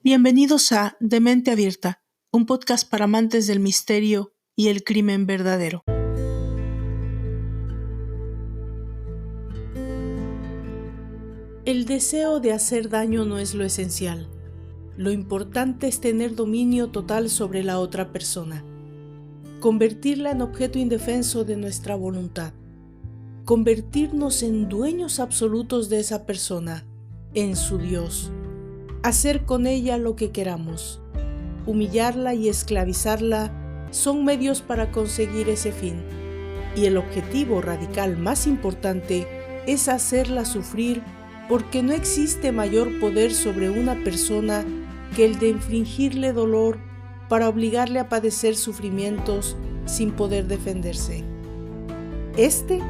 Bienvenidos a De Mente Abierta, un podcast para amantes del misterio y el crimen verdadero. El deseo de hacer daño no es lo esencial. Lo importante es tener dominio total sobre la otra persona. Convertirla en objeto indefenso de nuestra voluntad. Convertirnos en dueños absolutos de esa persona, en su Dios. Hacer con ella lo que queramos. Humillarla y esclavizarla son medios para conseguir ese fin. Y el objetivo radical más importante es hacerla sufrir, porque no existe mayor poder sobre una persona que el de infligirle dolor para obligarle a padecer sufrimientos sin poder defenderse. Este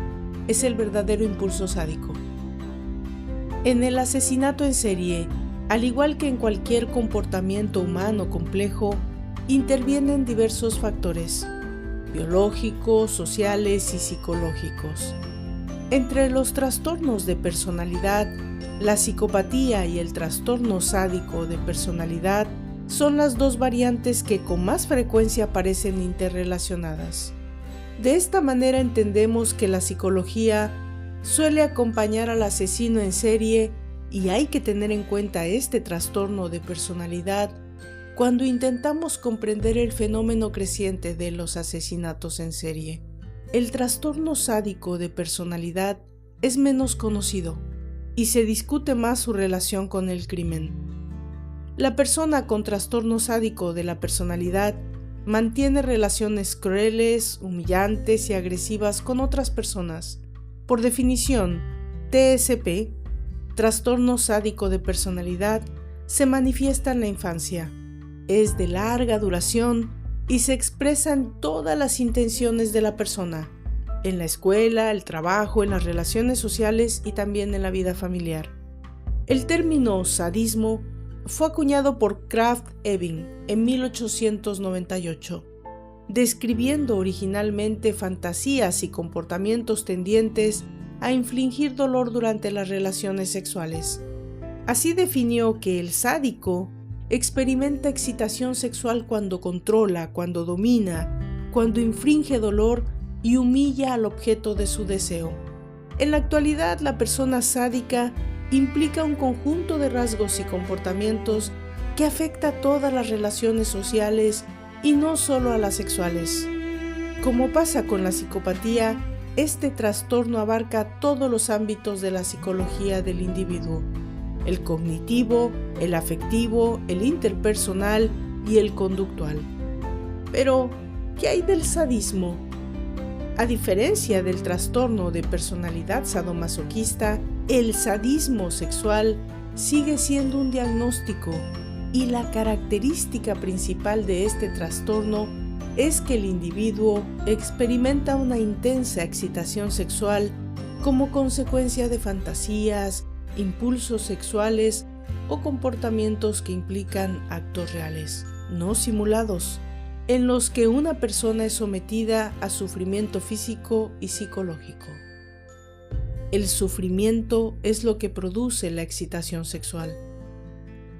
es el verdadero impulso sádico. En el asesinato en serie, al igual que en cualquier comportamiento humano complejo, intervienen diversos factores, biológicos, sociales y psicológicos. Entre los trastornos de personalidad, la psicopatía y el trastorno sádico de personalidad son las dos variantes que con más frecuencia aparecen interrelacionadas. De esta manera entendemos que la psicología suele acompañar al asesino en serie y hay que tener en cuenta este trastorno de personalidad cuando intentamos comprender el fenómeno creciente de los asesinatos en serie. El trastorno sádico de personalidad es menos conocido y se discute más su relación con el crimen. La persona con trastorno sádico de la personalidad mantiene relaciones crueles, humillantes y agresivas con otras personas. Por definición, TSP, trastorno sádico de personalidad, se manifiesta en la infancia. Es de larga duración y se expresa en todas las intenciones de la persona, en la escuela, el trabajo, en las relaciones sociales y también en la vida familiar. El término sadismo fue acuñado por Krafft Ebing en 1898, describiendo originalmente fantasías y comportamientos tendientes a infligir dolor durante las relaciones sexuales. Así definió que el sádico experimenta excitación sexual cuando controla, cuando domina, cuando inflige dolor y humilla al objeto de su deseo. En la actualidad, la persona sádica implica un conjunto de rasgos y comportamientos que afecta a todas las relaciones sociales y no solo a las sexuales. Como pasa con la psicopatía, este trastorno abarca todos los ámbitos de la psicología del individuo: el cognitivo, el afectivo, el interpersonal y el conductual. Pero, ¿qué hay del sadismo? A diferencia del trastorno de personalidad sadomasoquista, el sadismo sexual sigue siendo un diagnóstico y la característica principal de este trastorno es que el individuo experimenta una intensa excitación sexual como consecuencia de fantasías, impulsos sexuales o comportamientos que implican actos reales, no simulados, en los que una persona es sometida a sufrimiento físico y psicológico. El sufrimiento es lo que produce la excitación sexual.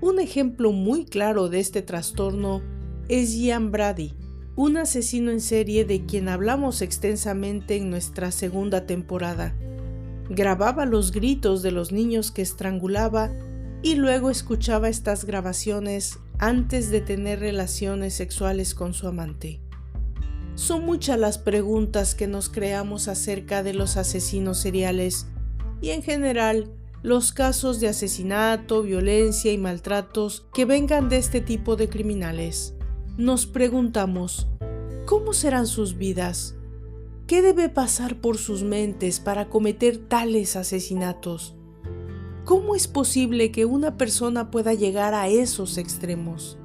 Un ejemplo muy claro de este trastorno es Ian Brady, un asesino en serie de quien hablamos extensamente en nuestra segunda temporada. Grababa los gritos de los niños que estrangulaba y luego escuchaba estas grabaciones antes de tener relaciones sexuales con su amante. Son muchas las preguntas que nos creamos acerca de los asesinos seriales y en general los casos de asesinato, violencia y maltratos que vengan de este tipo de criminales. Nos preguntamos, ¿cómo serán sus vidas? ¿Qué debe pasar por sus mentes para cometer tales asesinatos? ¿Cómo es posible que una persona pueda llegar a esos extremos?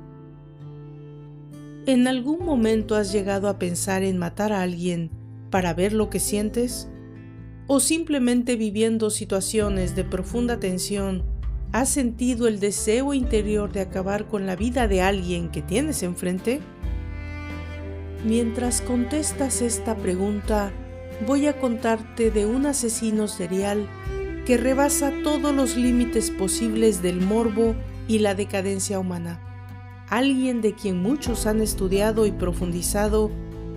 ¿En algún momento has llegado a pensar en matar a alguien para ver lo que sientes? ¿O simplemente viviendo situaciones de profunda tensión, has sentido el deseo interior de acabar con la vida de alguien que tienes enfrente? Mientras contestas esta pregunta, voy a contarte de un asesino serial que rebasa todos los límites posibles del morbo y la decadencia humana. Alguien de quien muchos han estudiado y profundizado,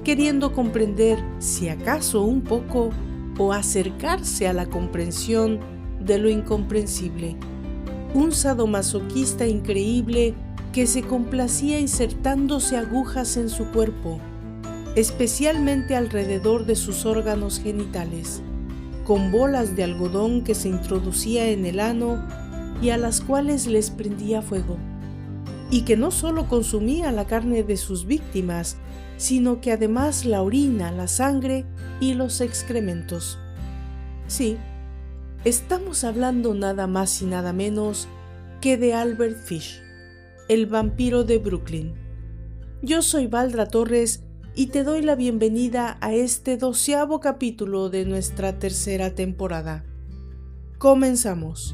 queriendo comprender, si acaso un poco, o acercarse a la comprensión de lo incomprensible. Un sadomasoquista increíble que se complacía insertándose agujas en su cuerpo, especialmente alrededor de sus órganos genitales, con bolas de algodón que se introducía en el ano y a las cuales les prendía fuego, y que no solo consumía la carne de sus víctimas, sino que además la orina, la sangre y los excrementos. Sí, estamos hablando nada más y nada menos que de Albert Fish, el vampiro de Brooklyn. Yo soy Valdra Torres y te doy la bienvenida a este 12º capítulo de nuestra tercera temporada. Comenzamos.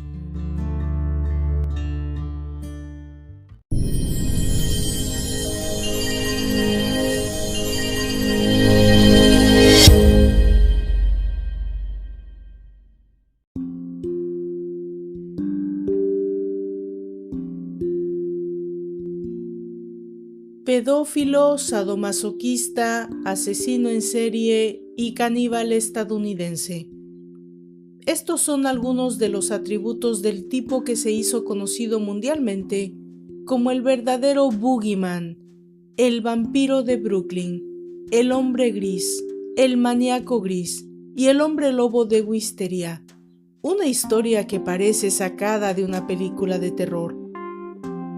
Pedófilo, sadomasoquista, asesino en serie y caníbal estadounidense. Estos son algunos de los atributos del tipo que se hizo conocido mundialmente como el verdadero boogeyman, el vampiro de Brooklyn, el hombre gris, el maníaco gris y el hombre lobo de Wisteria. Una historia que parece sacada de una película de terror.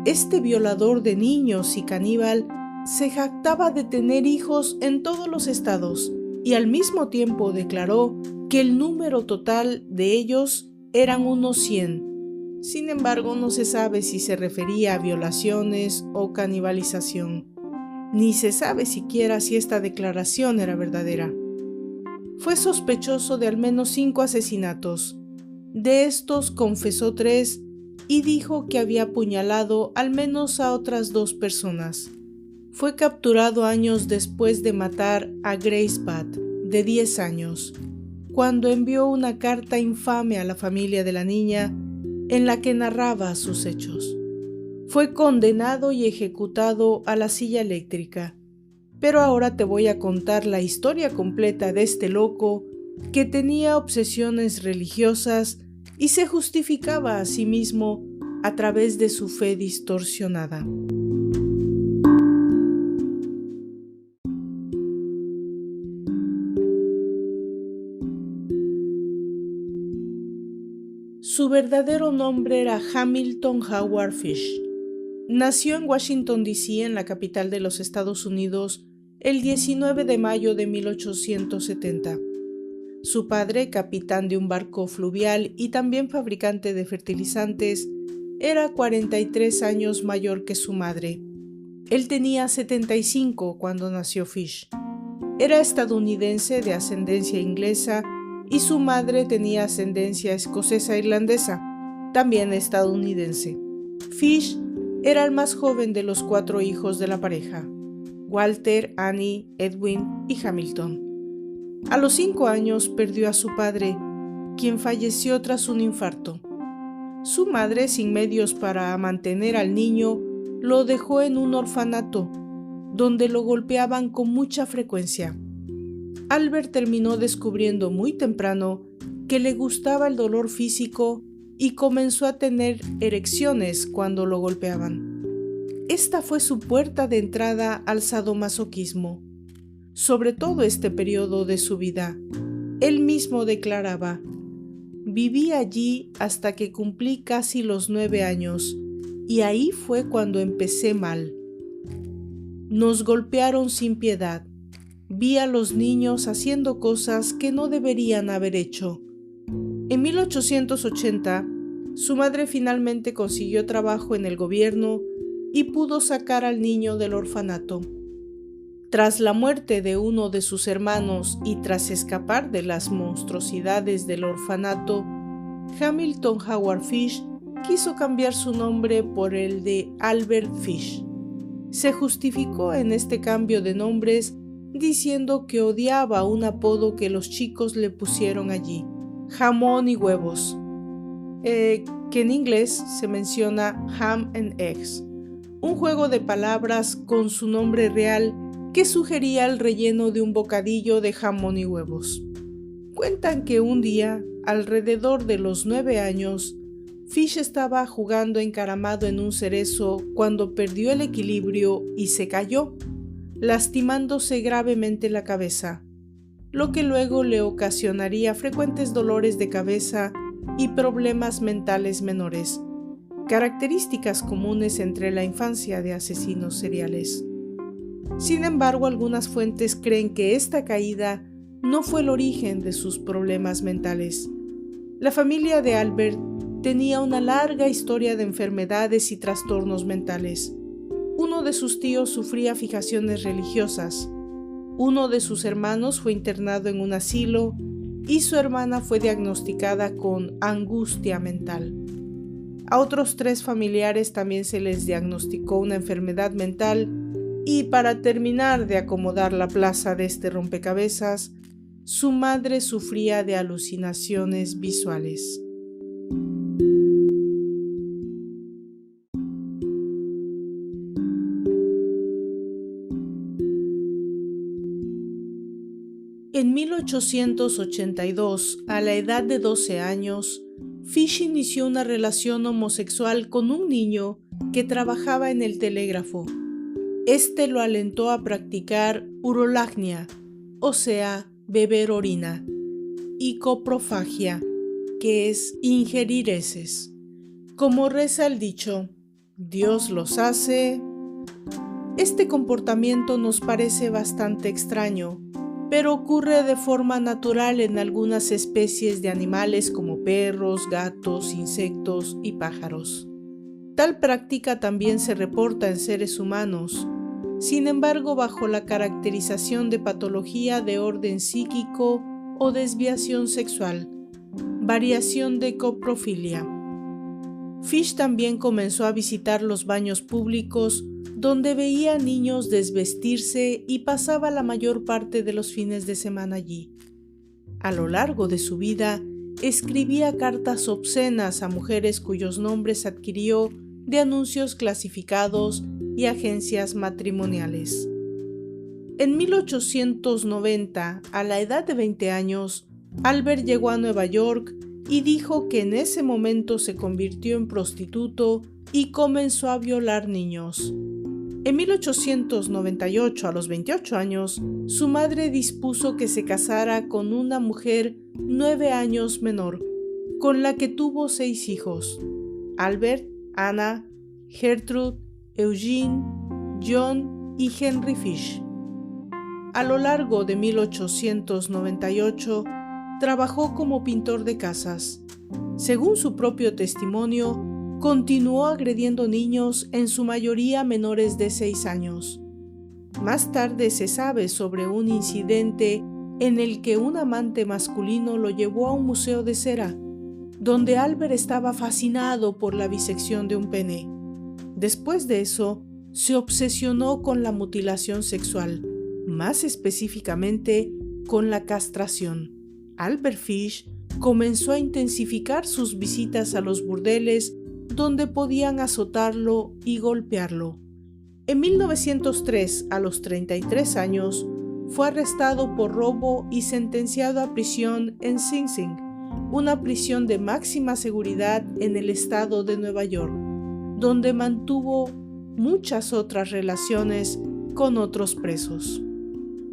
Este violador de niños y caníbal se jactaba de tener hijos en todos los estados y al mismo tiempo declaró que el número total de ellos eran unos 100. Sin embargo, no se sabe si se refería a violaciones o canibalización. Ni se sabe siquiera si esta declaración era verdadera. Fue sospechoso de al menos 5 asesinatos. De estos confesó 3 y dijo que había apuñalado al menos a otras 2 personas. Fue capturado años después de matar a Grace Budd, de 10 años, cuando envió una carta infame a la familia de la niña en la que narraba sus hechos. Fue condenado y ejecutado a la silla eléctrica. Pero ahora te voy a contar la historia completa de este loco que tenía obsesiones religiosas y se justificaba a sí mismo a través de su fe distorsionada. Su verdadero nombre era Hamilton Howard Fish. Nació en Washington, D.C., en la capital de los Estados Unidos, el 19 de mayo de 1870. Su padre, capitán de un barco fluvial y también fabricante de fertilizantes, era 43 años mayor que su madre. Él tenía 75 cuando nació Fish. Era estadounidense de ascendencia inglesa y su madre tenía ascendencia escocesa-irlandesa, también estadounidense. Fish era el más joven de los 4 hijos de la pareja: Walter, Annie, Edwin y Hamilton. A los 5 años perdió a su padre, quien falleció tras un infarto. Su madre, sin medios para mantener al niño, lo dejó en un orfanato, donde lo golpeaban con mucha frecuencia. Albert terminó descubriendo muy temprano que le gustaba el dolor físico y comenzó a tener erecciones cuando lo golpeaban. Esta fue su puerta de entrada al sadomasoquismo. Sobre todo este periodo de su vida, él mismo declaraba: «Viví allí hasta que cumplí casi los 9 años, y ahí fue cuando empecé mal. Nos golpearon sin piedad. Vi a los niños haciendo cosas que no deberían haber hecho». En 1880, su madre finalmente consiguió trabajo en el gobierno y pudo sacar al niño del orfanato. Tras la muerte de uno de sus hermanos y tras escapar de las monstruosidades del orfanato, Hamilton Howard Fish quiso cambiar su nombre por el de Albert Fish. Se justificó en este cambio de nombres diciendo que odiaba un apodo que los chicos le pusieron allí: jamón y huevos, que en inglés se menciona ham and eggs, un juego de palabras con su nombre real que sugería el relleno de un bocadillo de jamón y huevos. Cuentan que un día, alrededor de los 9 años, Fish estaba jugando encaramado en un cerezo cuando perdió el equilibrio y se cayó, lastimándose gravemente la cabeza, lo que luego le ocasionaría frecuentes dolores de cabeza y problemas mentales menores, características comunes entre la infancia de asesinos seriales. Sin embargo, algunas fuentes creen que esta caída no fue el origen de sus problemas mentales. La familia de Albert tenía una larga historia de enfermedades y trastornos mentales. Uno de sus tíos sufría fijaciones religiosas. Uno de sus hermanos fue internado en un asilo y su hermana fue diagnosticada con angustia mental. A otros 3 familiares también se les diagnosticó una enfermedad mental y para terminar de acomodar la plaza de este rompecabezas, su madre sufría de alucinaciones visuales. En 1882, a la edad de 12 años, Fish inició una relación homosexual con un niño que trabajaba en el telégrafo. Este lo alentó a practicar urolagnia, o sea, beber orina, y coprofagia, que es ingerir heces. Como reza el dicho, Dios los hace. Este comportamiento nos parece bastante extraño, pero ocurre de forma natural en algunas especies de animales como perros, gatos, insectos y pájaros. Tal práctica también se reporta en seres humanos, sin embargo bajo la caracterización de patología de orden psíquico o desviación sexual, variación de coprofilia. Fish también comenzó a visitar los baños públicos donde veía niños desvestirse y pasaba la mayor parte de los fines de semana allí. A lo largo de su vida, escribía cartas obscenas a mujeres cuyos nombres adquirió de anuncios clasificados y agencias matrimoniales. En 1890, a la edad de 20 años, Albert llegó a Nueva York y dijo que en ese momento se convirtió en prostituto y comenzó a violar niños. En 1898, a los 28 años, su madre dispuso que se casara con una mujer 9 años menor, con la que tuvo 6 hijos: Albert, Anna, Gertrude, Eugene, John y Henry Fish. A lo largo de 1898, trabajó como pintor de casas. Según su propio testimonio, continuó agrediendo niños, en su mayoría menores de 6 años. Más tarde se sabe sobre un incidente en el que un amante masculino lo llevó a un museo de cera, donde Albert estaba fascinado por la bisección de un pene. Después de eso, se obsesionó con la mutilación sexual, más específicamente con la castración. Albert Fish comenzó a intensificar sus visitas a los burdeles donde podían azotarlo y golpearlo. En 1903, a los 33 años, fue arrestado por robo y sentenciado a prisión en Sing Sing, una prisión de máxima seguridad en el estado de Nueva York, donde mantuvo muchas otras relaciones con otros presos.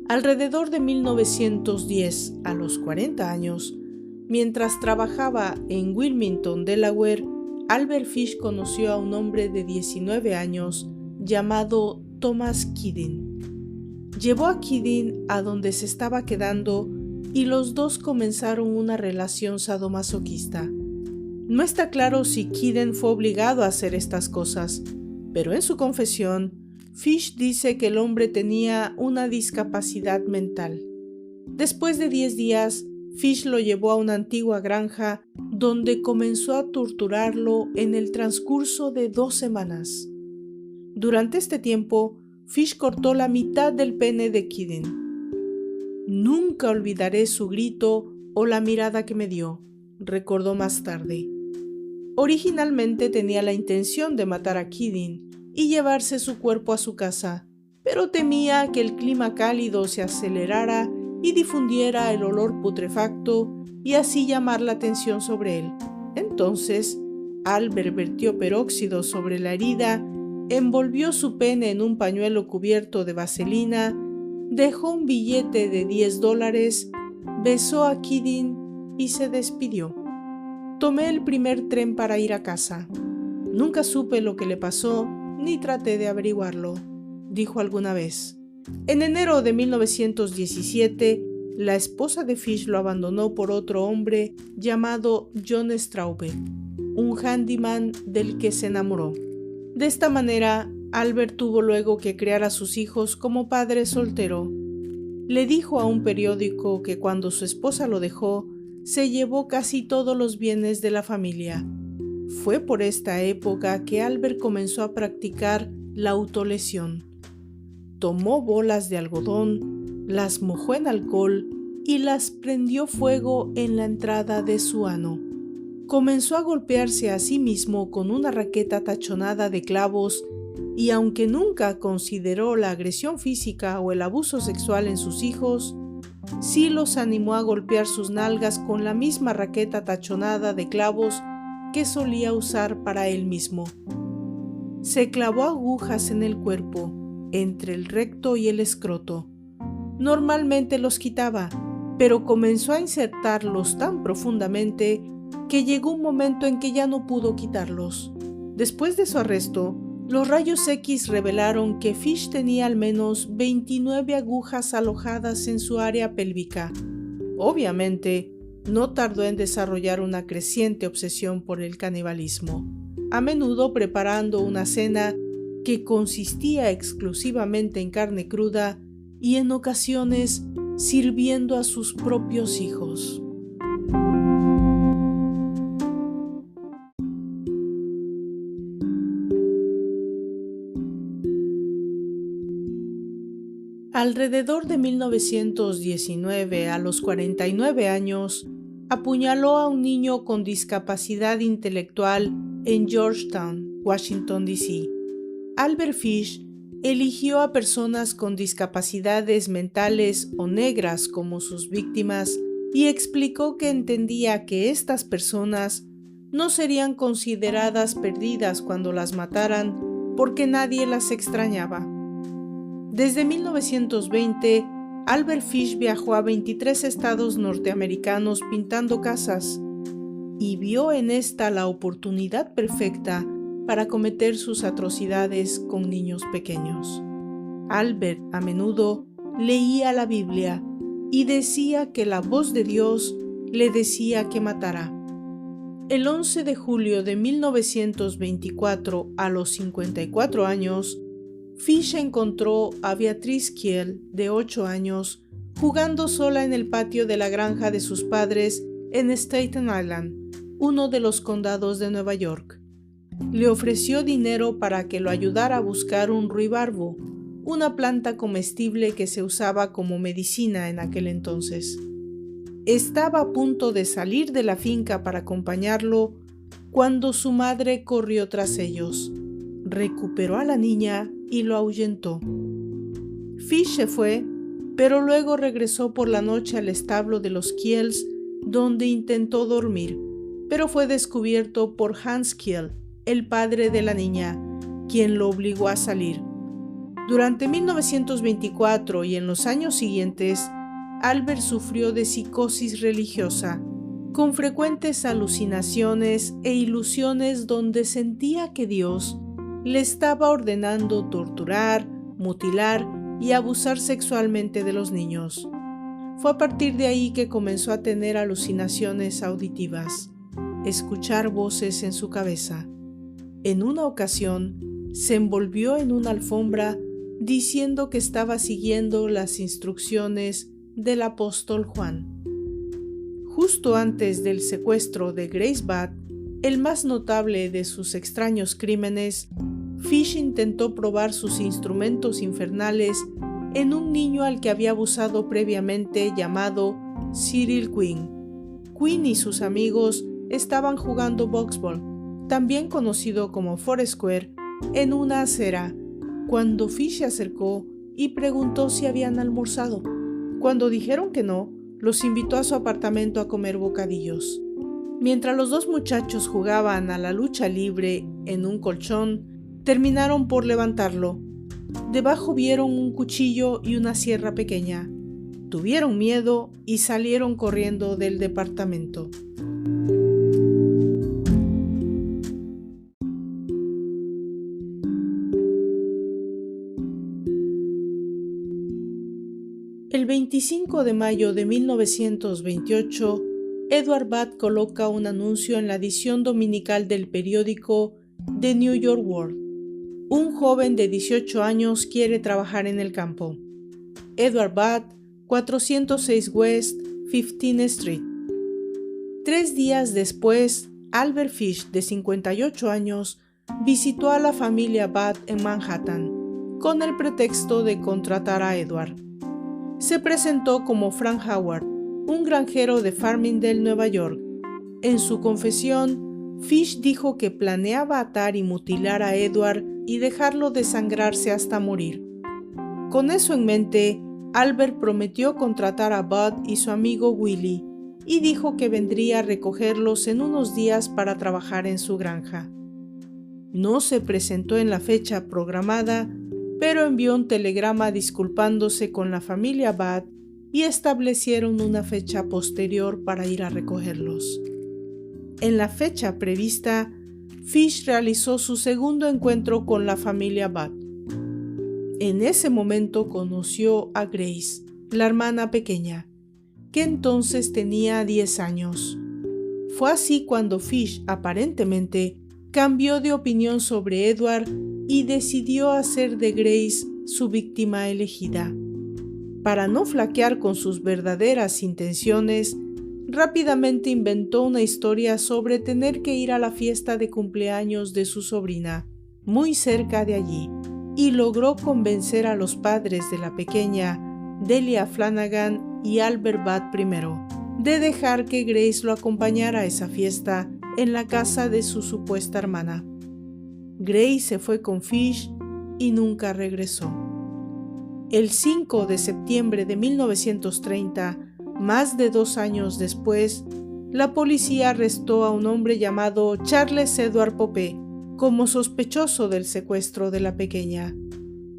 Alrededor de 1910, a los 40 años, mientras trabajaba en Wilmington, Delaware, Albert Fish conoció a un hombre de 19 años llamado Thomas Kiddin. Llevó a Kiddin a donde se estaba quedando y los dos comenzaron una relación sadomasoquista. No está claro si Kiddin fue obligado a hacer estas cosas, pero en su confesión, Fish dice que el hombre tenía una discapacidad mental. Después de 10 días, Fish lo llevó a una antigua granja donde comenzó a torturarlo en el transcurso de 2 semanas. Durante este tiempo, Fish cortó la mitad del pene de Kiddin. Nunca olvidaré su grito o la mirada que me dio, recordó más tarde. Originalmente tenía la intención de matar a Kidding y llevarse su cuerpo a su casa, pero temía que el clima cálido se acelerara y difundiera el olor putrefacto y así llamar la atención sobre él. Entonces, Albert vertió peróxido sobre la herida, envolvió su pene en un pañuelo cubierto de vaselina, dejó un billete de $10, besó a Kidding y se despidió. Tomé el primer tren para ir a casa. Nunca supe lo que le pasó, ni traté de averiguarlo, dijo alguna vez. En enero de 1917, la esposa de Fish lo abandonó por otro hombre llamado John Straube, un handyman del que se enamoró. De esta manera, Albert tuvo luego que criar a sus hijos como padre soltero. Le dijo a un periódico que cuando su esposa lo dejó, se llevó casi todos los bienes de la familia. Fue por esta época que Albert comenzó a practicar la autolesión. Tomó bolas de algodón, las mojó en alcohol y las prendió fuego en la entrada de su ano. Comenzó a golpearse a sí mismo con una raqueta tachonada de clavos y aunque nunca consideró la agresión física o el abuso sexual en sus hijos, sí los animó a golpear sus nalgas con la misma raqueta tachonada de clavos que solía usar para él mismo. Se clavó agujas en el cuerpo, entre el recto y el escroto. Normalmente los quitaba, pero comenzó a insertarlos tan profundamente que llegó un momento en que ya no pudo quitarlos. Después de su arresto, los rayos X revelaron que Fish tenía al menos 29 agujas alojadas en su área pélvica. Obviamente, no tardó en desarrollar una creciente obsesión por el canibalismo, a menudo preparando una cena que consistía exclusivamente en carne cruda y en ocasiones sirviendo a sus propios hijos. Alrededor de 1919, a los 49 años, apuñaló a un niño con discapacidad intelectual en Georgetown, Washington, D.C. Albert Fish eligió a personas con discapacidades mentales o negras como sus víctimas y explicó que entendía que estas personas no serían consideradas perdidas cuando las mataran porque nadie las extrañaba. Desde 1920, Albert Fish viajó a 23 estados norteamericanos pintando casas y vio en esta la oportunidad perfecta para cometer sus atrocidades con niños pequeños. Albert a menudo leía la Biblia y decía que la voz de Dios le decía que matara. El 11 de julio de 1924, a los 54 años, Fish encontró a Beatrice Kiel, de 8 años, jugando sola en el patio de la granja de sus padres en Staten Island, uno de los condados de Nueva York. Le ofreció dinero para que lo ayudara a buscar un ruibarbo, una planta comestible que se usaba como medicina en aquel entonces. Estaba a punto de salir de la finca para acompañarlo cuando su madre corrió tras ellos. Recuperó a la niña y lo ahuyentó. Fish se fue, pero luego regresó por la noche al establo de los Kiels, donde intentó dormir, pero fue descubierto por Hans Kiel, el padre de la niña, quien lo obligó a salir. Durante 1924 y en los años siguientes, Albert sufrió de psicosis religiosa, con frecuentes alucinaciones e ilusiones donde sentía que Dios le estaba ordenando torturar, mutilar y abusar sexualmente de los niños. Fue a partir de ahí que comenzó a tener alucinaciones auditivas, escuchar voces en su cabeza. En una ocasión, se envolvió en una alfombra diciendo que estaba siguiendo las instrucciones del apóstol Juan. Justo antes del secuestro de Grace Budd, el más notable de sus extraños crímenes, Fish intentó probar sus instrumentos infernales en un niño al que había abusado previamente llamado Cyril Quinn. Quinn y sus amigos estaban jugando boxball también conocido como Foursquare, en una acera, cuando Fish se acercó y preguntó si habían almorzado. Cuando dijeron que no, los invitó a su apartamento a comer bocadillos. Mientras los dos muchachos jugaban a la lucha libre en un colchón, terminaron por levantarlo. Debajo vieron un cuchillo y una sierra pequeña. Tuvieron miedo y salieron corriendo del departamento. El 25 de mayo de 1928, Edward Budd coloca un anuncio en la edición dominical del periódico The New York World. Un joven de 18 años quiere trabajar en el campo. Edward Budd, 406 West 15th Street. 3 días después, Albert Fish, de 58 años, visitó a la familia Budd en Manhattan, con el pretexto de contratar a Edward. Se presentó como Frank Howard, un granjero de Farmingdale, Nueva York. En su confesión, Fish dijo que planeaba atar y mutilar a Edward y dejarlo desangrarse hasta morir. Con eso en mente, Albert prometió contratar a Budd y su amigo Willie y dijo que vendría a recogerlos en unos días para trabajar en su granja. No se presentó en la fecha programada, pero envió un telegrama disculpándose con la familia Budd y establecieron una fecha posterior para ir a recogerlos. En la fecha prevista, Fish realizó su segundo encuentro con la familia Budd. En ese momento conoció a Grace, la hermana pequeña, que entonces tenía 10 años. Fue así cuando Fish, aparentemente, cambió de opinión sobre Edward y decidió hacer de Grace su víctima elegida. Para no flaquear con sus verdaderas intenciones, rápidamente inventó una historia sobre tener que ir a la fiesta de cumpleaños de su sobrina, muy cerca de allí, y logró convencer a los padres de la pequeña, Delia Flanagan y Albert Budd primero, de dejar que Grace lo acompañara a esa fiesta en la casa de su supuesta hermana. Grace se fue con Fish y nunca regresó. El 5 de septiembre de 1930, más de 2 años después, la policía arrestó a un hombre llamado Charles Edward Pope como sospechoso del secuestro de la pequeña.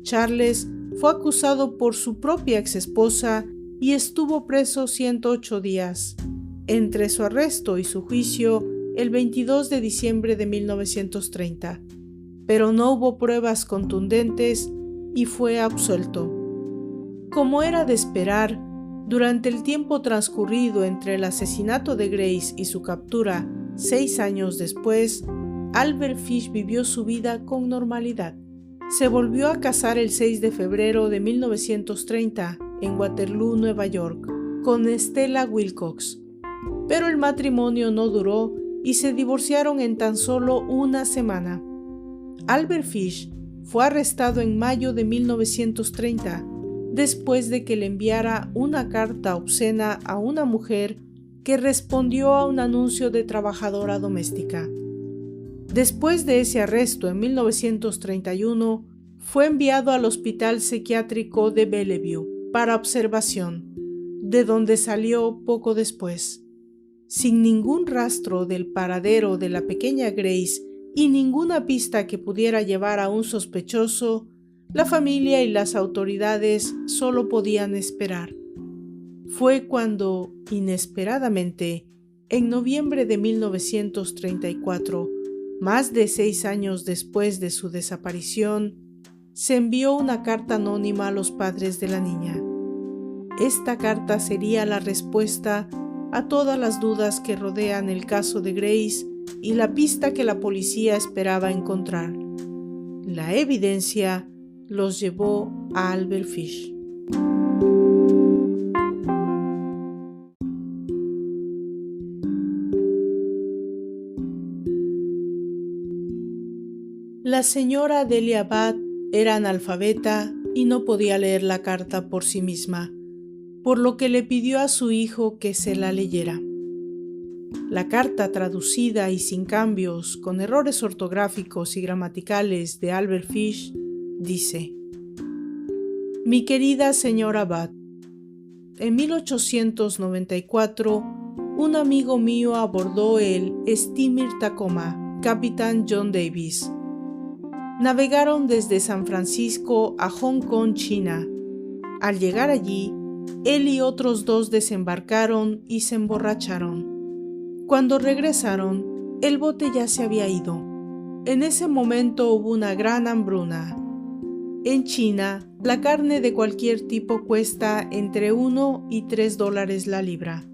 Charles fue acusado por su propia exesposa y estuvo preso 108 días. Entre su arresto y su juicio, el 22 de diciembre de 1930, pero no hubo pruebas contundentes y fue absuelto. Como era de esperar, durante el tiempo transcurrido entre el asesinato de Grace y su captura 6 años después, Albert Fish vivió su vida con normalidad. Se volvió a casar el 6 de febrero de 1930 en Waterloo, Nueva York, con Stella Wilcox, pero el matrimonio no duró y se divorciaron en tan solo una semana. Albert Fish fue arrestado en mayo de 1930 después de que le enviara una carta obscena a una mujer que respondió a un anuncio de trabajadora doméstica. Después de ese arresto en 1931, fue enviado al Hospital Psiquiátrico de Bellevue para observación, de donde salió poco después. Sin ningún rastro del paradero de la pequeña Grace y ninguna pista que pudiera llevar a un sospechoso, la familia y las autoridades solo podían esperar. Fue cuando, inesperadamente, en noviembre de 1934, más de 6 años después de su desaparición, se envió una carta anónima a los padres de la niña. Esta carta sería la respuesta a todas las dudas que rodean el caso de Grace y la pista que la policía esperaba encontrar. La evidencia los llevó a Albert Fish. La señora Delia Budd era analfabeta y no podía leer la carta por sí misma, por lo que le pidió a su hijo que se la leyera. La carta traducida y sin cambios, con errores ortográficos y gramaticales de Albert Fish, dice: Mi querida señora Budd, en 1894, un amigo mío abordó el steamer Tacoma, Capitán John Davis. Navegaron desde San Francisco a Hong Kong, China. Al llegar allí, él y otros 2 desembarcaron y se emborracharon. Cuando regresaron, el bote ya se había ido. En ese momento hubo una gran hambruna. En China, la carne de cualquier tipo cuesta entre $1 y $3 la libra.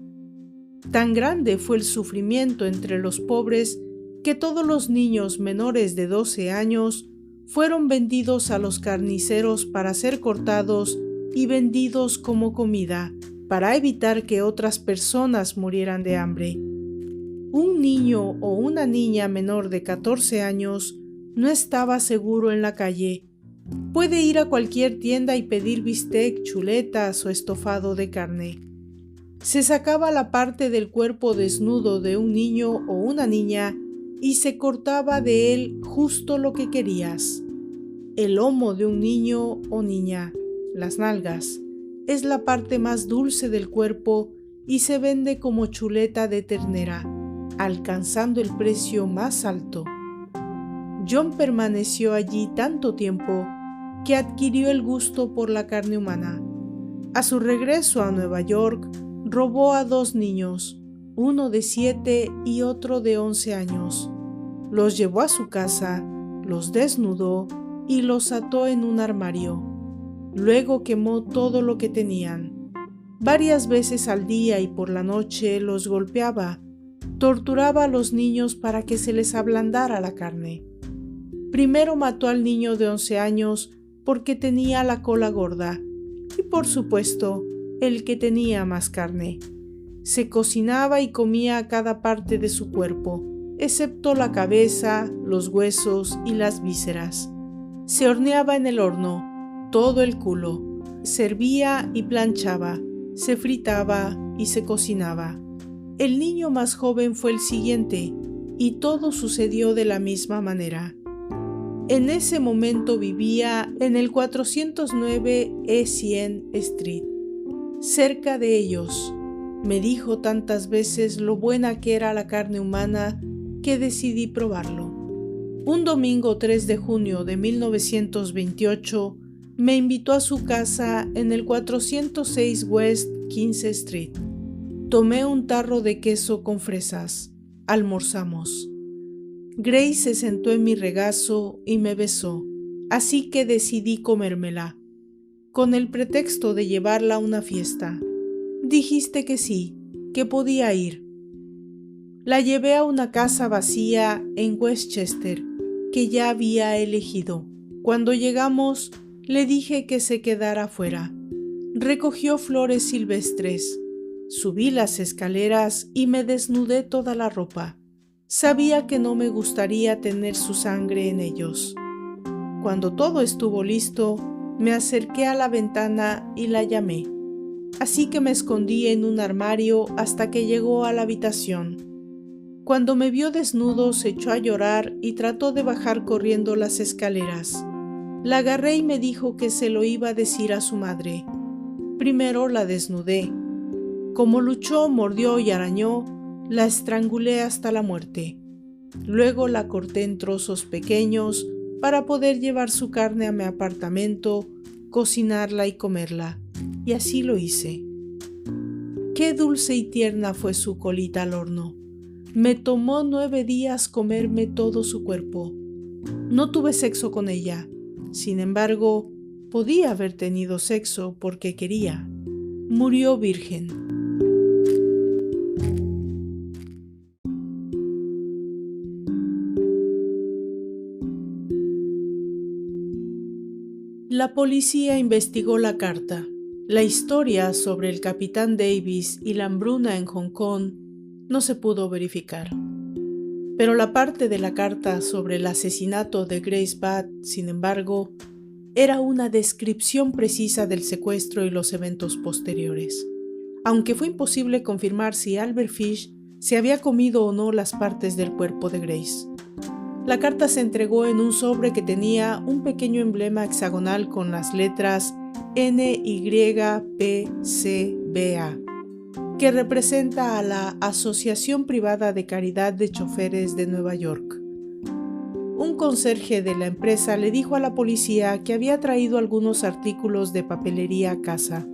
Tan grande fue el sufrimiento entre los pobres que todos los niños menores de 12 años fueron vendidos a los carniceros para ser cortados y vendidos como comida, para evitar que otras personas murieran de hambre. Un niño o una niña menor de 14 años no estaba seguro en la calle. Puede ir a cualquier tienda y pedir bistec, chuletas o estofado de carne. Se sacaba la parte del cuerpo desnudo de un niño o una niña y se cortaba de él justo lo que querías. El lomo de un niño o niña, las nalgas, es la parte más dulce del cuerpo y se vende como chuleta de ternera, alcanzando el precio más alto. John permaneció allí tanto tiempo que adquirió el gusto por la carne humana. A su regreso a Nueva York, robó a 2 niños, uno de 7 y otro de 11 años. Los llevó a su casa, los desnudó y los ató en un armario. Luego quemó todo lo que tenían. Varias veces al día y por la noche los golpeaba. Torturaba a los niños para que se les ablandara la carne. Primero mató al niño de 11 años porque tenía la cola gorda y, por supuesto, el que tenía más carne. Se cocinaba y comía cada parte de su cuerpo, excepto la cabeza, los huesos y las vísceras. Se horneaba en el horno, todo el culo. Servía y planchaba, se fritaba y se cocinaba. El niño más joven fue el siguiente, y todo sucedió de la misma manera. En ese momento vivía en el 409 E100 Street. Cerca de ellos, me dijo tantas veces lo buena que era la carne humana que decidí probarlo. Un domingo 3 de junio de 1928 me invitó a su casa en el 406 West 15 Street. Tomé un tarro de queso con fresas. Almorzamos. Grace se sentó en mi regazo y me besó, así que decidí comérmela, con el pretexto de llevarla a una fiesta. Dijiste que sí, que podía ir. La llevé a una casa vacía en Westchester, que ya había elegido. Cuando llegamos, le dije que se quedara afuera. Recogió flores silvestres. Subí las escaleras y me desnudé toda la ropa. Sabía que no me gustaría tener su sangre en ellos. Cuando todo estuvo listo, me acerqué a la ventana y la llamé. Así que me escondí en un armario hasta que llegó a la habitación. Cuando me vio desnudo, se echó a llorar y trató de bajar corriendo las escaleras. La agarré y me dijo que se lo iba a decir a su madre. Primero la desnudé. Como luchó, mordió y arañó, la estrangulé hasta la muerte. Luego la corté en trozos pequeños para poder llevar su carne a mi apartamento, cocinarla y comerla. Y así lo hice. Qué dulce y tierna fue su colita al horno. Me tomó 9 días comerme todo su cuerpo. No tuve sexo con ella. Sin embargo, podía haber tenido sexo porque quería. Murió virgen. La policía investigó la carta. La historia sobre el capitán Davis y la hambruna en Hong Kong no se pudo verificar. Pero la parte de la carta sobre el asesinato de Grace Budd, sin embargo, era una descripción precisa del secuestro y los eventos posteriores. Aunque fue imposible confirmar si Albert Fish si había comido o no las partes del cuerpo de Grace. La carta se entregó en un sobre que tenía un pequeño emblema hexagonal con las letras NYPCBA, que representa a la Asociación Privada de Caridad de Choferes de Nueva York. Un conserje de la empresa le dijo a la policía que había traído algunos artículos de papelería a casa,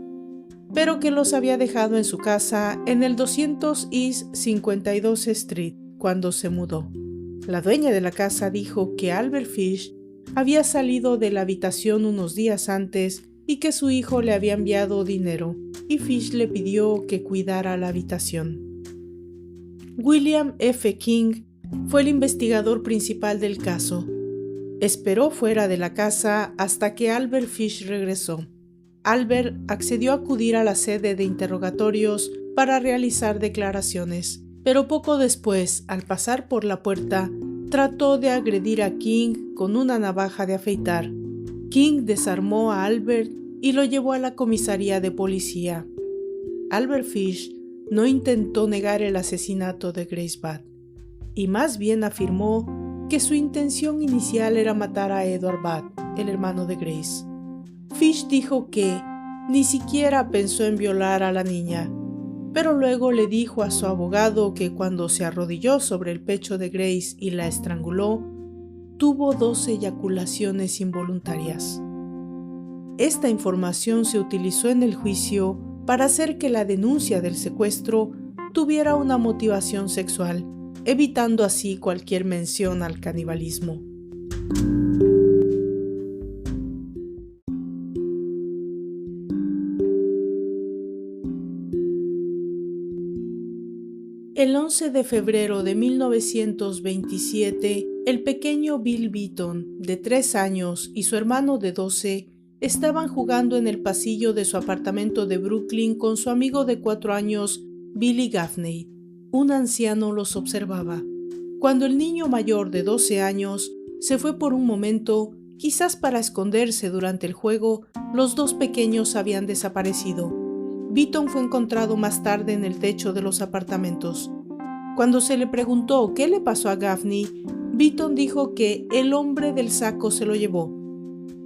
pero que los había dejado en su casa en el 200 East 52 Street cuando se mudó. La dueña de la casa dijo que Albert Fish había salido de la habitación unos días antes y que su hijo le había enviado dinero, y Fish le pidió que cuidara la habitación. William F. King fue el investigador principal del caso. Esperó fuera de la casa hasta que Albert Fish regresó. Albert accedió a acudir a la sede de interrogatorios para realizar declaraciones, pero poco después, al pasar por la puerta, trató de agredir a King con una navaja de afeitar. King desarmó a Albert y lo llevó a la comisaría de policía. Albert Fish no intentó negar el asesinato de Grace Budd, y más bien afirmó que su intención inicial era matar a Edward Budd, el hermano de Grace. Fish dijo que ni siquiera pensó en violar a la niña, pero luego le dijo a su abogado que cuando se arrodilló sobre el pecho de Grace y la estranguló, tuvo 2 eyaculaciones involuntarias. Esta información se utilizó en el juicio para hacer que la denuncia del secuestro tuviera una motivación sexual, evitando así cualquier mención al canibalismo. El 11 de febrero de 1927, el pequeño Bill Beaton, de 3 años, y su hermano de 12, estaban jugando en el pasillo de su apartamento de Brooklyn con su amigo de 4 años, Billy Gaffney. Un anciano los observaba. Cuando el niño mayor de 12 años se fue por un momento, quizás para esconderse durante el juego, los 2 pequeños habían desaparecido. Beaton fue encontrado más tarde en el techo de los apartamentos. Cuando se le preguntó qué le pasó a Gaffney, Beaton dijo que el hombre del saco se lo llevó.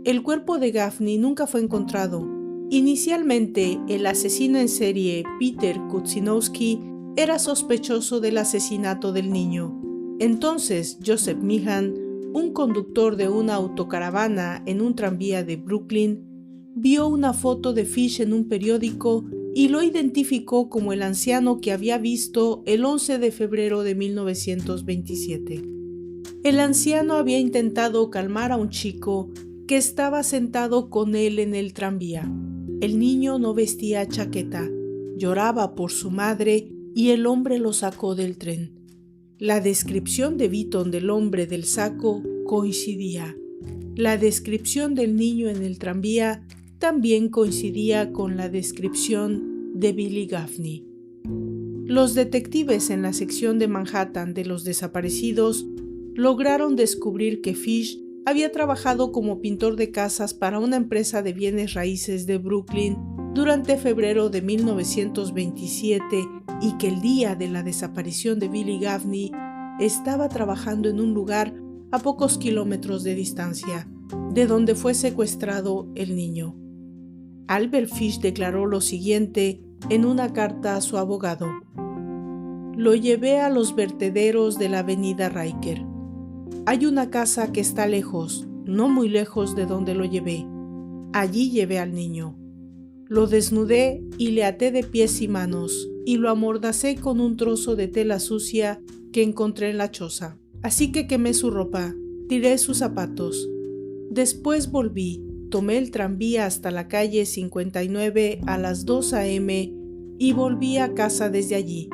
El cuerpo de Gaffney nunca fue encontrado. Inicialmente, el asesino en serie Peter Kutsinowski era sospechoso del asesinato del niño. Entonces, Joseph Meehan, un conductor de una autocaravana en un tranvía de Brooklyn, vio una foto de Fish en un periódico y lo identificó como el anciano que había visto el 11 de febrero de 1927. El anciano había intentado calmar a un chico que estaba sentado con él en el tranvía. El niño no vestía chaqueta, lloraba por su madre y el hombre lo sacó del tren. La descripción de Beaton del hombre del saco coincidía. La descripción del niño en el tranvía también coincidía con la descripción de Billy Gaffney. Los detectives en la sección de Manhattan de los desaparecidos lograron descubrir que Fish había trabajado como pintor de casas para una empresa de bienes raíces de Brooklyn durante febrero de 1927 y que el día de la desaparición de Billy Gaffney estaba trabajando en un lugar a pocos kilómetros de distancia, de donde fue secuestrado el niño. Albert Fish declaró lo siguiente en una carta a su abogado: lo llevé a los vertederos de la avenida Riker. Hay una casa que está lejos, no muy lejos de donde lo llevé. Allí llevé al niño. Lo desnudé y le até de pies y manos y lo amordacé con un trozo de tela sucia que encontré en la choza. Así que quemé su ropa, tiré sus zapatos. Después volví, tomé el tranvía hasta la calle 59 a las 2 a.m. y volví a casa desde allí.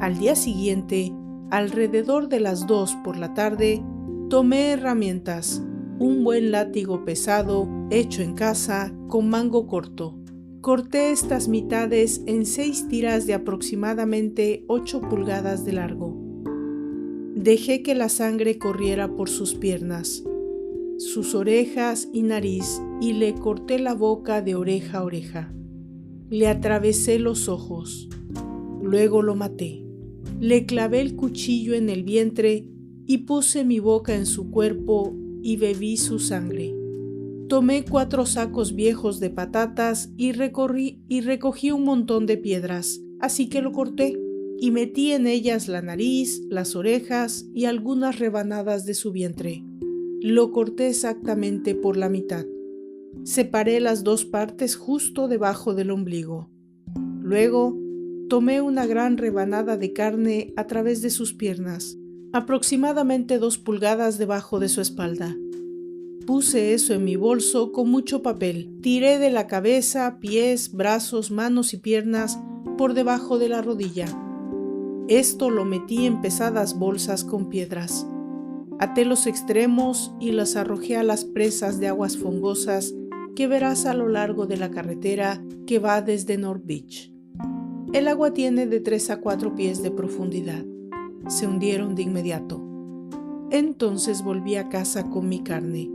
Al día siguiente, alrededor de las 2 por la tarde, tomé herramientas, un buen látigo pesado, hecho en casa, con mango corto. Corté estas mitades en 6 tiras de aproximadamente 8 pulgadas de largo. Dejé que la sangre corriera por sus piernas, sus orejas y nariz, y le corté la boca de oreja a oreja. Le atravesé los ojos. Luego lo maté. Le clavé el cuchillo en el vientre y puse mi boca en su cuerpo y bebí su sangre. Tomé 4 sacos viejos de patatas y recogí un montón de piedras, así que lo corté y metí en ellas la nariz, las orejas y algunas rebanadas de su vientre. Lo corté exactamente por la mitad. Separé las 2 partes justo debajo del ombligo. Luego, tomé una gran rebanada de carne a través de sus piernas, aproximadamente 2 pulgadas debajo de su espalda. Puse eso en mi bolso con mucho papel. Tiré de la cabeza, pies, brazos, manos y piernas por debajo de la rodilla. Esto lo metí en pesadas bolsas con piedras. Até los extremos y las arrojé a las presas de aguas fongosas que verás a lo largo de la carretera que va desde North Beach. El agua tiene de 3 a 4 pies de profundidad. Se hundieron de inmediato. Entonces volví a casa con mi carne.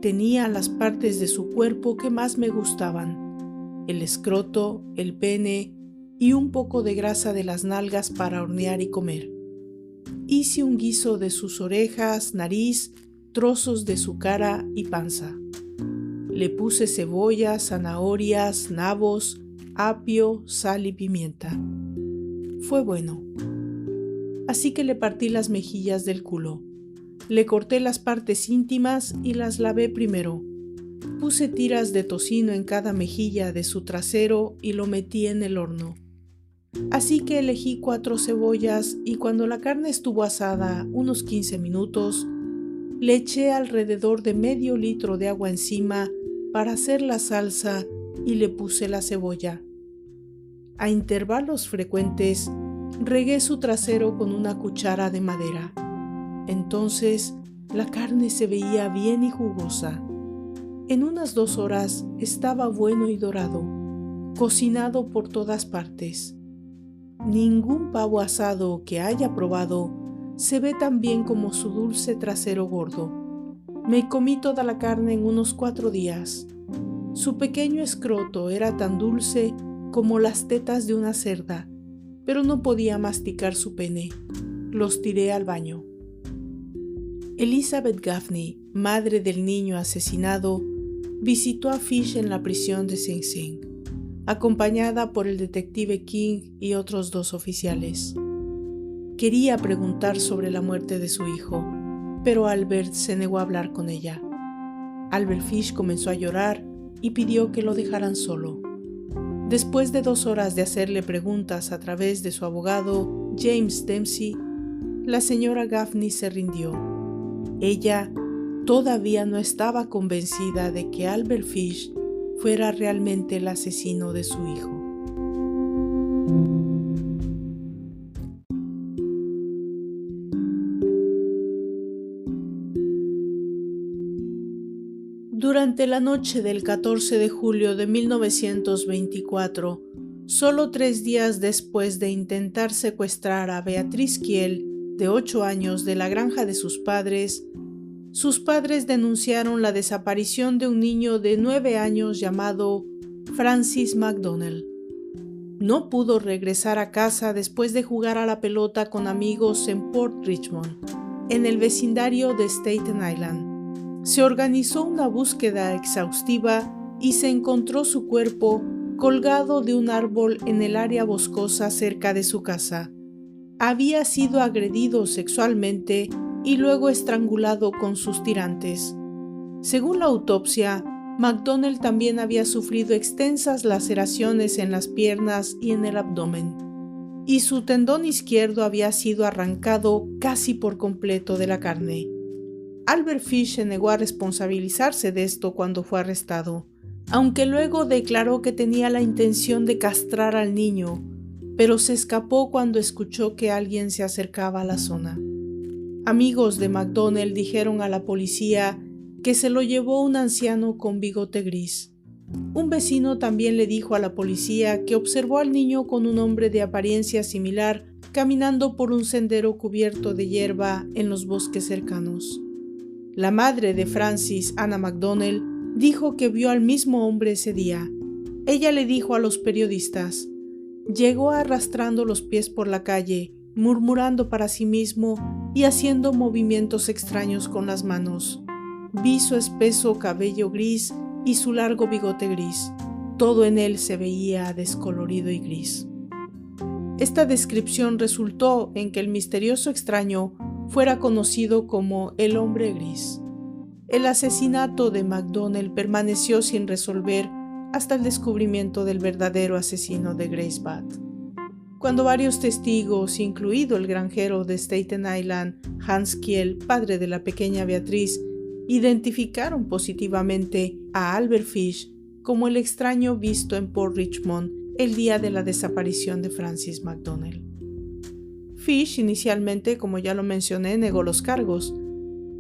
Tenía las partes de su cuerpo que más me gustaban: el escroto, el pene y un poco de grasa de las nalgas para hornear y comer. Hice un guiso de sus orejas, nariz, trozos de su cara y panza. Le puse cebollas, zanahorias, nabos, apio, sal y pimienta. Fue bueno. Así que le partí las mejillas del culo. Le corté las partes íntimas y las lavé primero. Puse tiras de tocino en cada mejilla de su trasero y lo metí en el horno. Así que elegí 4 cebollas y cuando la carne estuvo asada unos 15 minutos, le eché alrededor de medio litro de agua encima para hacer la salsa y le puse la cebolla. A intervalos frecuentes, regué su trasero con una cuchara de madera. Entonces, la carne se veía bien y jugosa. En unas 2 horas estaba bueno y dorado, cocinado por todas partes. Ningún pavo asado que haya probado se ve tan bien como su dulce trasero gordo. Me comí toda la carne en unos 4 días. Su pequeño escroto era tan dulce como las tetas de una cerda, pero no podía masticar su pene. Los tiré al baño. Elizabeth Gaffney, madre del niño asesinado, visitó a Fish en la prisión de Sing Sing, acompañada por el detective King y otros 2 oficiales. Quería preguntar sobre la muerte de su hijo, pero Albert se negó a hablar con ella. Albert Fish comenzó a llorar y pidió que lo dejaran solo. Después de 2 horas de hacerle preguntas a través de su abogado, James Dempsey, la señora Gaffney se rindió. Ella todavía no estaba convencida de que Albert Fish fuera realmente el asesino de su hijo. Durante la noche del 14 de julio de 1924, solo 3 días después de intentar secuestrar a Beatriz Kiel, de 8 años, de la granja de sus padres denunciaron la desaparición de un niño de 9 años llamado Francis McDonnell. No pudo regresar a casa después de jugar a la pelota con amigos en Port Richmond, en el vecindario de Staten Island. Se organizó una búsqueda exhaustiva y se encontró su cuerpo colgado de un árbol en el área boscosa cerca de su casa. Había sido agredido sexualmente y luego estrangulado con sus tirantes. Según la autopsia, McDonnell también había sufrido extensas laceraciones en las piernas y en el abdomen, y su tendón izquierdo había sido arrancado casi por completo de la carne. Albert Fish se negó a responsabilizarse de esto cuando fue arrestado, aunque luego declaró que tenía la intención de castrar al niño, pero se escapó cuando escuchó que alguien se acercaba a la zona. Amigos de McDonnell dijeron a la policía que se lo llevó un anciano con bigote gris. Un vecino también le dijo a la policía que observó al niño con un hombre de apariencia similar caminando por un sendero cubierto de hierba en los bosques cercanos. La madre de Francis, Anna McDonnell, dijo que vio al mismo hombre ese día. Ella le dijo a los periodistas: «Llegó arrastrando los pies por la calle, murmurando para sí mismo y haciendo movimientos extraños con las manos. Vi su espeso cabello gris y su largo bigote gris. Todo en él se veía descolorido y gris. Esta descripción resultó en que el misterioso extraño fuera conocido como el hombre gris. El asesinato de MacDonnell permaneció sin resolver hasta el descubrimiento del verdadero asesino de Grace Budd. Cuando varios testigos, incluido el granjero de Staten Island, Hans Kiel, padre de la pequeña Beatriz, identificaron positivamente a Albert Fish como el extraño visto en Port Richmond el día de la desaparición de Frances MacDonnell. Fish inicialmente, como ya lo mencioné, negó los cargos,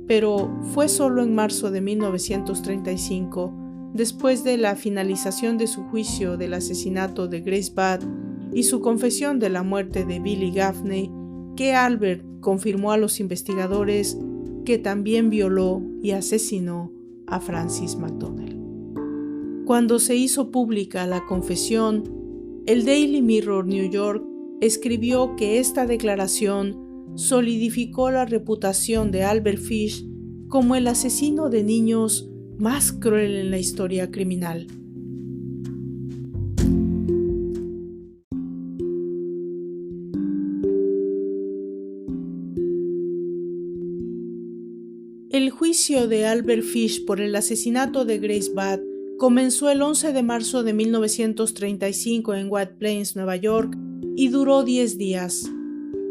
pero fue solo en marzo de 1935, después de la finalización de su juicio del asesinato de Grace Budd y su confesión de la muerte de Billy Gaffney, que Albert confirmó a los investigadores que también violó y asesinó a Frances MacDonnell. Cuando se hizo pública la confesión, el Daily Mirror New York escribió que esta declaración solidificó la reputación de Albert Fish como el asesino de niños más cruel en la historia criminal. El juicio de Albert Fish por el asesinato de Grace Budd comenzó el 11 de marzo de 1935 en White Plains, Nueva York, y duró 10 días.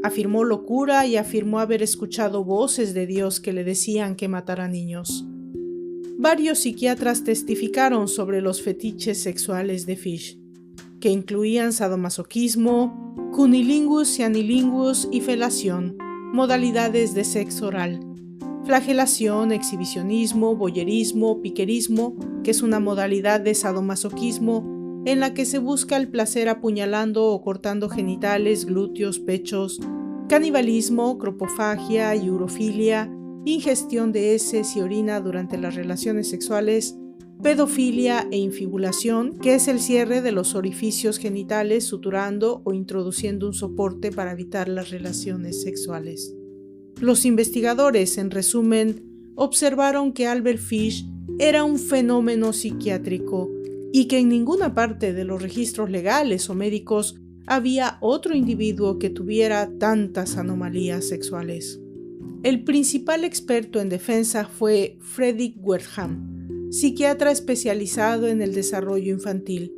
Afirmó locura y afirmó haber escuchado voces de Dios que le decían que matara niños. Varios psiquiatras testificaron sobre los fetiches sexuales de Fish, que incluían sadomasoquismo, cunilingus, cianilingus y felación, modalidades de sexo oral, flagelación, exhibicionismo, voyerismo, piquerismo, que es una modalidad de sadomasoquismo en la que se busca el placer apuñalando o cortando genitales, glúteos, pechos, canibalismo, cropofagia y urofilia, ingestión de heces y orina durante las relaciones sexuales, pedofilia e infibulación, que es el cierre de los orificios genitales suturando o introduciendo un soporte para evitar las relaciones sexuales. Los investigadores, en resumen, observaron que Albert Fish era un fenómeno psiquiátrico y que en ninguna parte de los registros legales o médicos había otro individuo que tuviera tantas anomalías sexuales. El principal experto en defensa fue Frederick Wertham, psiquiatra especializado en el desarrollo infantil.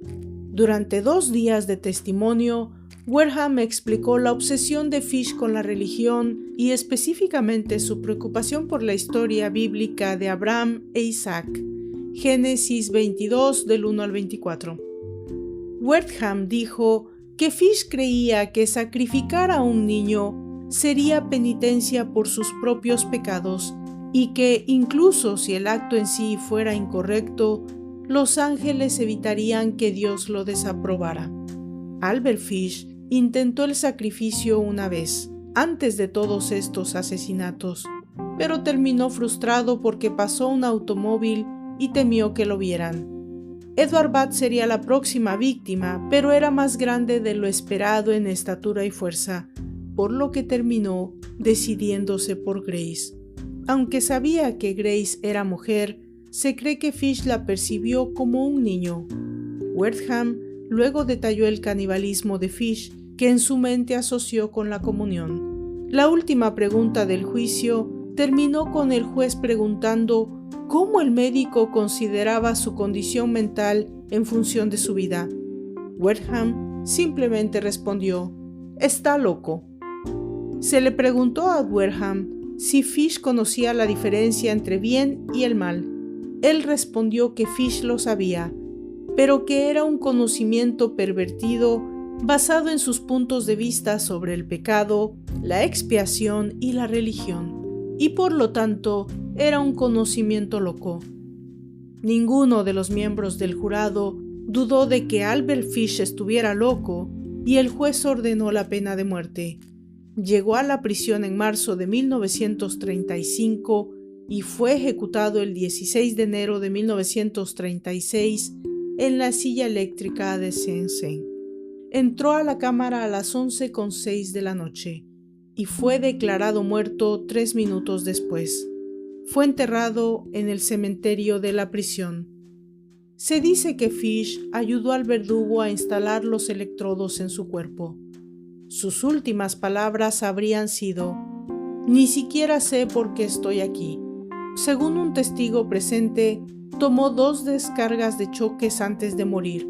Durante 2 días de testimonio, Wertham explicó la obsesión de Fish con la religión y específicamente su preocupación por la historia bíblica de Abraham e Isaac, Génesis 22 del 1 al 24. Wertham dijo que Fish creía que sacrificar a un niño sería penitencia por sus propios pecados y que incluso si el acto en sí fuera incorrecto, los ángeles evitarían que Dios lo desaprobara. Albert Fish intentó el sacrificio una vez, antes de todos estos asesinatos, pero terminó frustrado porque pasó un automóvil y temió que lo vieran. Edward Budd sería la próxima víctima, pero era más grande de lo esperado en estatura y fuerza, por lo que terminó decidiéndose por Grace. Aunque sabía que Grace era mujer, se cree que Fish la percibió como un niño. Wertham luego detalló el canibalismo de Fish, que en su mente asoció con la comunión. La última pregunta del juicio terminó con el juez preguntando cómo el médico consideraba su condición mental en función de su vida. Wertham simplemente respondió: «Está loco». Se le preguntó a Wertham si Fish conocía la diferencia entre bien y el mal. Él respondió que Fish lo sabía, pero que era un conocimiento pervertido basado en sus puntos de vista sobre el pecado, la expiación y la religión, y por lo tanto era un conocimiento loco. Ninguno de los miembros del jurado dudó de que Albert Fish estuviera loco y el juez ordenó la pena de muerte. Llegó a la prisión en marzo de 1935 y fue ejecutado el 16 de enero de 1936 en la silla eléctrica de Sing Sing. Entró a la cámara a las 11:06 de la noche. y fue declarado muerto 3 minutos después. Fue enterrado en el cementerio de la prisión. Se dice que Fish ayudó al verdugo a instalar los electrodos en su cuerpo. Sus últimas palabras habrían sido: «Ni siquiera sé por qué estoy aquí». Según un testigo presente, tomó 2 descargas de choques antes de morir,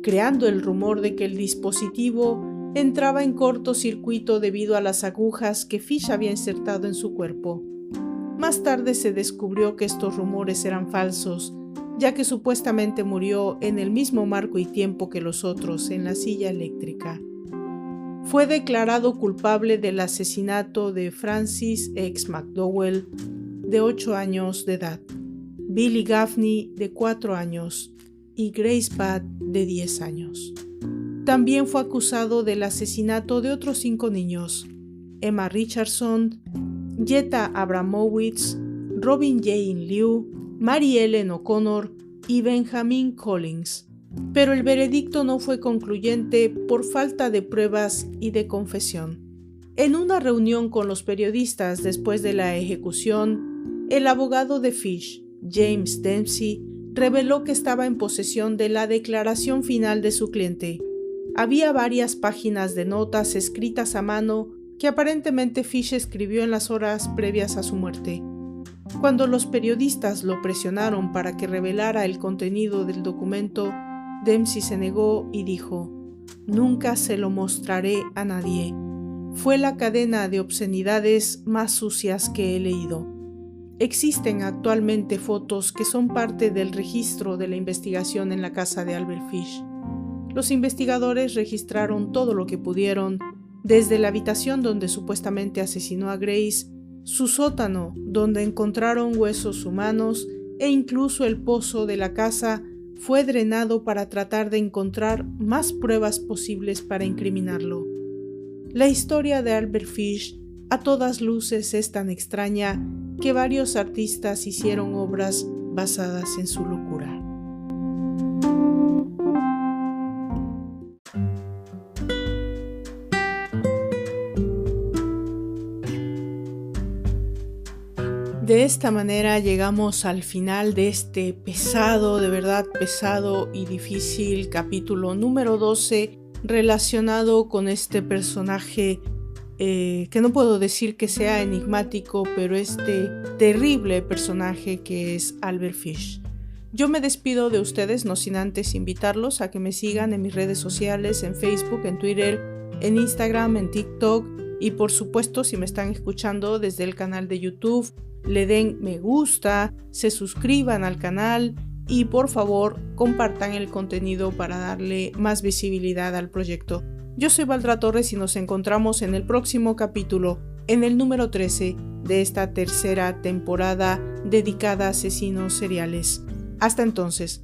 creando el rumor de que el dispositivo entraba en cortocircuito debido a las agujas que Fish había insertado en su cuerpo. Más tarde se descubrió que estos rumores eran falsos, ya que supuestamente murió en el mismo marco y tiempo que los otros, en la silla eléctrica. Fue declarado culpable del asesinato de Francis X. McDowell, de 8 años de edad, Billy Gaffney, de 4 años, y Grace Budd, de 10 años. También fue acusado del asesinato de otros 5 niños: Emma Richardson, Jetta Abramowitz, Robin Jane Liu, Mary Ellen O'Connor y Benjamin Collins. Pero el veredicto no fue concluyente por falta de pruebas y de confesión. En una reunión con los periodistas después de la ejecución, el abogado de Fish, James Dempsey, reveló que estaba en posesión de la declaración final de su cliente. Había varias páginas de notas escritas a mano que aparentemente Fish escribió en las horas previas a su muerte. Cuando los periodistas lo presionaron para que revelara el contenido del documento, Dempsey se negó y dijo: «Nunca se lo mostraré a nadie. Fue la cadena de obscenidades más sucias que he leído». Existen actualmente fotos que son parte del registro de la investigación en la casa de Albert Fish. Los investigadores registraron todo lo que pudieron, desde la habitación donde supuestamente asesinó a Grace, su sótano donde encontraron huesos humanos e incluso el pozo de la casa fue drenado para tratar de encontrar más pruebas posibles para incriminarlo. La historia de Albert Fish a todas luces es tan extraña que varios artistas hicieron obras basadas en su locura. De esta manera llegamos al final de este pesado, de verdad pesado y difícil capítulo número 12 relacionado con este personaje que no puedo decir que sea enigmático, pero este terrible personaje que es Albert Fish. Yo me despido de ustedes, no sin antes invitarlos a que me sigan en mis redes sociales, en Facebook, en Twitter, en Instagram, en TikTok y por supuesto si me están escuchando desde el canal de YouTube, le den me gusta, se suscriban al canal y por favor compartan el contenido para darle más visibilidad al proyecto. Yo soy Valdra Torres y nos encontramos en el próximo capítulo, en el número 13 de esta tercera temporada dedicada a asesinos seriales. Hasta entonces.